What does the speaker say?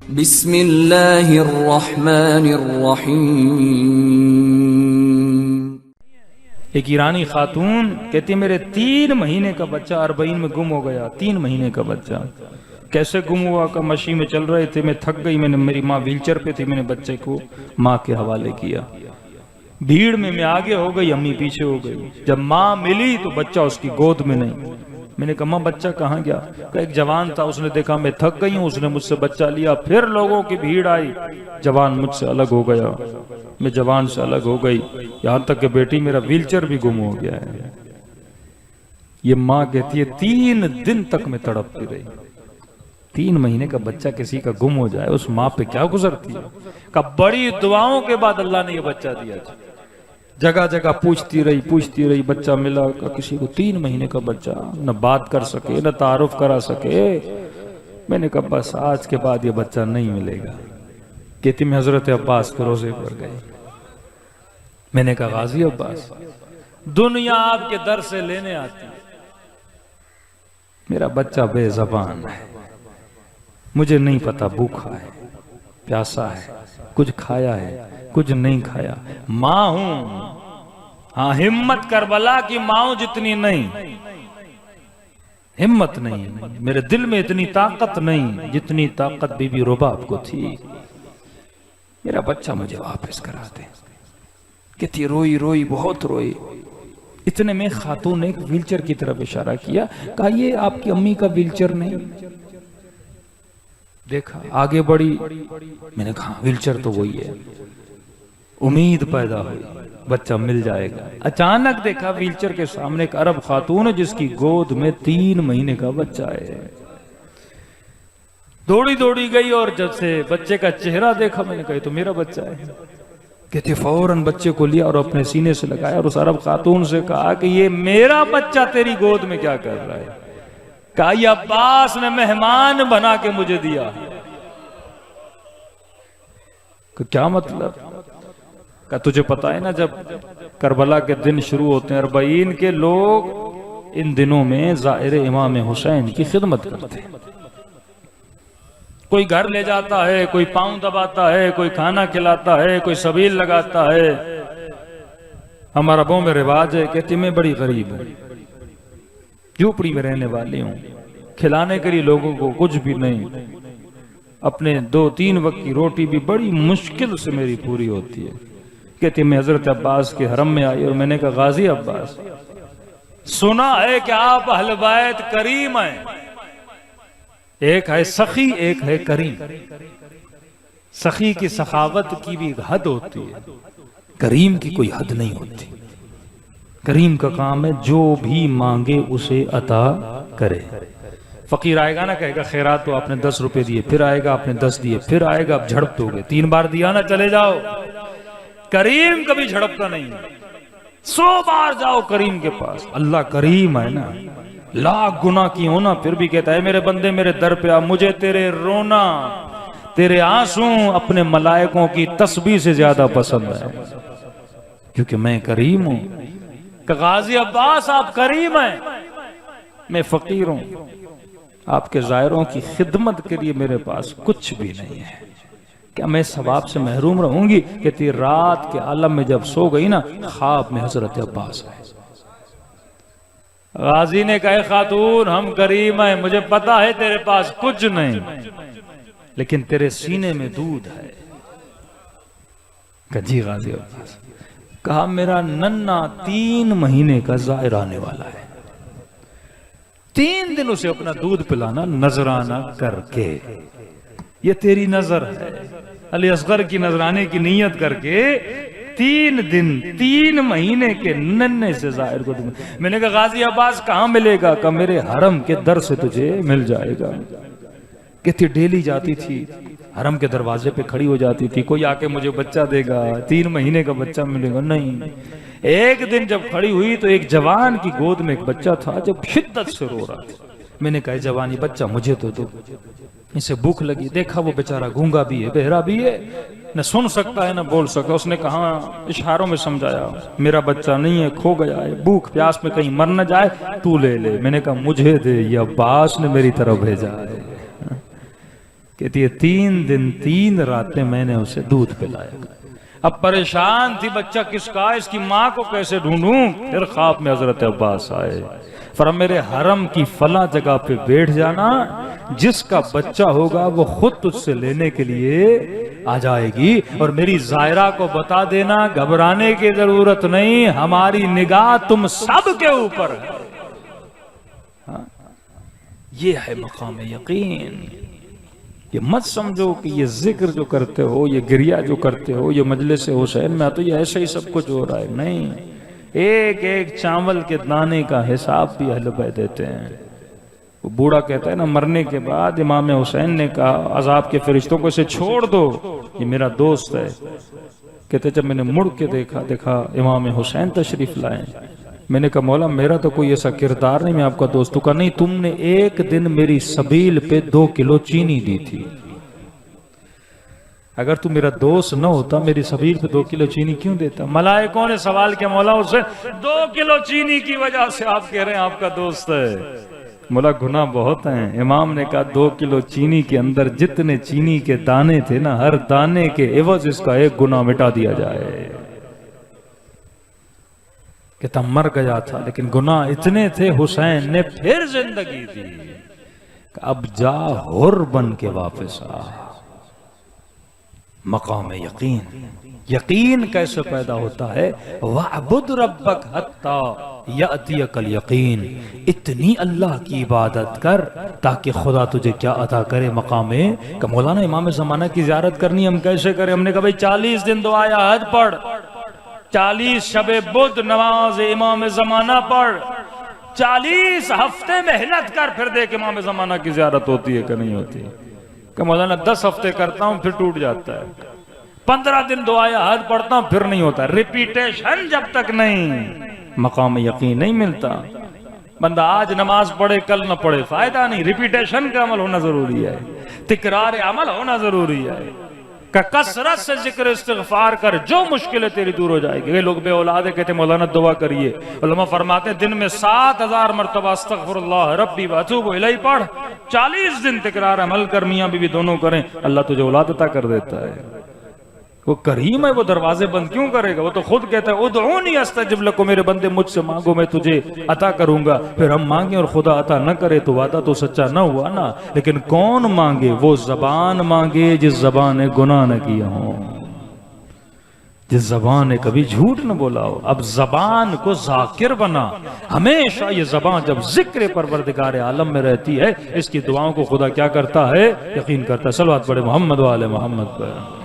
बिस्मिल्लाहिर्रहमानिर्रहीम। एक ईरानी खातून कहती मेरे 3 महीने का बच्चा अरबईन में गुम हो गया। 3 महीने का बच्चा कैसे गुम हुआ का मशीन में चल रहे थे, मैं थक गई, मैंने मेरी माँ व्हीलचेयर पे थी, मैंने बच्चे को माँ के हवाले किया। भीड़ में मैं आगे हो गई, अम्मी पीछे हो गई। जब माँ मिली तो बच्चा उसकी गोद में नहीं। मैंने कहा माँ बच्चा कहाँ गया? एक जवान था, उसने देखा मैं थक गई हूँ, उसने मुझसे बच्चा लिया। फिर लोगों की भीड़ आई, जवान मुझसे अलग हो गया, मैं जवान से अलग हो गई, यहाँ तक कि बेटी मेरा व्हीलचेयर भी गुम हो गया है। ये माँ कहती है 3 दिन तक मैं तड़पती रही। 3 महीने का बच्चा किसी का गुम हो जाए, उस माँ पे क्या गुजरती है। का बड़ी दुआओं के बाद अल्लाह ने ये बच्चा दिया। जगह जगह पूछती रही, बच्चा मिला किसी को। 3 महीने का बच्चा, न बात कर सके, न तारुफ करा सके। मैंने कहा बस आज के बाद ये बच्चा नहीं मिलेगा। कहती मैं हजरत अब्बास के रोजे पर गई। मैंने कहा गाजी अब्बास, दुनिया आपके दर से लेने आती है, मेरा बच्चा बेज़बान है, मुझे नहीं पता भूखा है, प्यासा है, कुछ खाया है, कुछ नहीं खाया। माँ हूं, हाँ हिम्मत करबला की माँ जितनी नहीं, हिम्मत नहीं, मेरे दिल में इतनी ताकत नहीं जितनी ताकत बीबी रुबाब को थी। मेरा बच्चा मुझे वापस करा दे। कहती रोई रोई, बहुत रोई। इतने में खातून ने एक व्हीलचेयर की तरफ इशारा किया, कहा ये आपकी अम्मी का व्हीलचेयर नहीं। देखा, आगे बढ़ी, मैंने कहा व्हीलचेयर तो वही है। उम्मीद पैदा हुई बच्चा मिल जाएगा। अचानक देखा व्हीलचेयर के सामने एक अरब खातून है जिसकी गोद में 3 महीने का बच्चा है। दौड़ी दौड़ी गई और जब से बच्चे का चेहरा देखा, मैंने कहा तो मेरा बच्चा है। कहते फौरन बच्चे को लिया और अपने सीने से लगाया और उस अरब खातून से कहा कि ये मेरा बच्चा तेरी गोद में क्या कर रहा है? कहा ये अब्बास ने मेहमान बना के मुझे दिया। क्या मतलब? का तुझे पता है ना, जब करबला के दिन शुरू होते हैं अरबईन के, लोग इन दिनों में ज़ाहिर इमाम हुसैन की खिदमत करते हैं। कोई घर ले जाता है, कोई पांव दबाता है, कोई खाना खिलाता है, कोई सबील लगाता है। हमारा अरबों में रिवाज है, कहती मैं बड़ी गरीब हूं, झोपड़ी में रहने वाली हूं, खिलाने के लिए लोगों को कुछ भी नहीं, अपने 2-3 वक्त की रोटी भी बड़ी मुश्किल से मेरी पूरी होती है। कहती मैं हजरत अब्बास के हरम में आई और मैंने कहा गाजी अब्बास, सुना है कि आप अहले बैत करीम हैं। एक है सखी, एक है करीम। सखी की सखावत की भी एक हद होती है, करीम की कोई हद नहीं होती। करीम का काम है जो भी मांगे उसे अता करे। फकीर आएगा ना, कहेगा खैरात तो आपने 10 रुपए दिए, फिर आएगा आपने 10 दिए, फिर आएगा आप झड़प दोगे, 3 बार दिया ना चले जाओ। करीम कभी झड़पता नहीं है, 100 बार जाओ करीम के पास। अल्लाह करीम है ना, लाख गुनाह की होना फिर भी कहता है मेरे बंदे मेरे दर पे आ, मुझे तेरे रोना, तेरे आंसू अपने मलाइकों की तस्बीह से ज्यादा पसंद है, क्योंकि मैं करीम हूं। गाजी अब्बास आप करीम हैं, मैं फकीर हूं, आपके ज़ायरों की खिदमत के लिए मेरे पास कुछ भी नहीं है। क्या मैं सवाब से महरूम रहूंगी? कहती रात के आलम में जब सो गई ना, ख्वाब में हजरत अब्बास है। गाजी ने कहा खातून हम करीम हैं, मुझे पता है तेरे पास कुछ नहीं, लेकिन तेरे सीने में दूध है। कहा जी गाजी अब्बास। कहा मेरा नन्ना 3 महीने का ज़ाहिर आने वाला है, 3 दिन उसे अपना दूध पिलाना नजराना करके। ये तेरी नजर है, अली असगर की नजराने की नीयत करके 3 दिन 3 महीने के नन्हे से ज़ाहिर को दूंगा। मैंने कहा गाजी अब्बास कहाँ मिलेगा? का मेरे हरम के दर से तुझे मिल जाएगा। कहती डेली जाती थी, हरम के दरवाजे पे खड़ी हो जाती थी, कोई आके मुझे बच्चा देगा, 3 महीने का बच्चा मिलेगा। नहीं, एक दिन जब खड़ी हुई तो एक जवान की गोद में एक बच्चा था जो शिद्दत से रो रहा था। मैंने कहा जवानी बच्चा मुझे तो दो, इसे भूख लगी। देखा वो बेचारा गूंगा भी है, बहरा भी है, न सुन सकता है न बोल सकता। उसने कहा, इशारों में समझाया मेरा बच्चा नहीं है, खो गया है, भूख प्यास में कहीं मर न जाए, तू ले ले। मैंने कहा मुझे दे, ये अब्बास ने मेरी तरफ भेजा है। कहती है 3 दिन 3 रातें मैंने उसे दूध पिलाया। अब परेशान थी, बच्चा किसका, इसकी माँ को कैसे ढूंढूं। फिर ख्वाब में हजरत अब्बास आए, फरमाया मेरे हरम की फला जगह पे बैठ जाना, जिसका बच्चा होगा वो खुद तुझसे लेने के लिए आ जाएगी, और मेरी जायरा को बता देना घबराने की जरूरत नहीं, हमारी निगाह तुम सब के ऊपर है। हाँ? ये है मकाम यकीन। ये मत समझो कि ये जिक्र जो करते हो, ये गिरिया जो करते हो, ये मजलिस हुसैन में तो ये ऐसे ही सब कुछ हो रहा है, नहीं। एक एक चावल के दाने का हिसाब भी अहले बैत देते हैं। वो बूढ़ा कहता है ना, मरने के बाद इमाम हुसैन ने कहा अजाब के फरिश्तों को इसे छोड़ दो, ये मेरा दोस्त है। कहते जब मैंने मुड़ के देखा इमाम हुसैन तशरीफ लाए। मैंने कहा मौला मेरा तो कोई ऐसा किरदार नहीं, मैं आपका दोस्त का नहीं, तुमने एक दिन मेरी सबील पे 2 किलो चीनी दी थी, अगर तू मेरा दोस्त न होता मेरी सबील पे 2 किलो चीनी क्यों देता। मलाइकों ने सवाल किया मौला हुसैन 2 किलो चीनी की वजह से आप कह रहे हैं आपका दोस्त है। मौला गुनाह बहुत हैं। इमाम ने कहा 2 किलो चीनी के अंदर जितने चीनी के दाने थे ना, हर दाने के एवज इसका एक गुनाह मिटा दिया जाए। कहता मर गया था लेकिन गुनाह इतने थे, हुसैन ने फिर जिंदगी दी। अब जा हुर बन के वापस आ। मकाम यकीन, यकीन कैसे पैदा होता है, वअबुद रब्बक हत्ता यअतियकल यकीन, इतनी अल्लाह की इबादत कर ताकि खुदा तुझे क्या अता करे। मकामे का मौलाना इमाम ज़माना की ज़ियारत करनी हम कैसे करें। हमने कहा भाई 40 दिन दुआ या हज पढ़, 40 शबे बुध नमाज इमाम ज़माना पढ़, 40 हफ्ते मेहनत कर, फिर देख इमाम ज़माना की ज़ियारत होती है कि नहीं होती। कि मौलाना 10 हफ्ते करता हूं फिर टूट जाता है, 15 दिन दुआया हज पढ़ता हूं फिर नहीं होता। रिपीटेशन जब तक नहीं मकाम यकीन नहीं मिलता। बंदा आज नमाज पढ़े कल न पढ़े फायदा नहीं, रिपीटेशन का अमल होना जरूरी है, तिकरार अमल होना जरूरी है। कसरत से जिक्र इस्तिग़फ़ार कर, जो मुश्किलें तेरी दूर हो जाएगी। ये लोग बे औलाद कहते मौलाना दुआ करिए, उलमा फरमाते दिन में 7000 मरतबा अस्तग़फ़िरुल्लाह रब्बी व अतूबु इलैहि पढ़, 40 दिन तिकरार अमल कर, मियाँ बीवी दोनों करें, अल्लाह तुझे औलाद अता कर देता है। वो करीम है, वो दरवाजे बंद क्यों करेगा। वो तो खुद कहता है उदऊनी अस्तजिब लकुम, मेरे बंदे मुझसे मांगो मैं तुझे अता करूंगा। फिर हम मांगे और खुदा अता न करे तो वादा तो सच्चा न हुआ ना। लेकिन कौन मांगे, वो जबान मांगे जिस जबान ने गुनाह न किया हो, जिस जबान ने कभी झूठ न बोला हो। अब जबान को जाकिर बना, हमेशा ये जबान जब जिक्र परवरदिगार आलम में रहती है, इसकी दुआओं को खुदा क्या करता है, यकीन करता है। सल्लल्लाहु अलैहि मोहम्मद व आले मोहम्मद पर।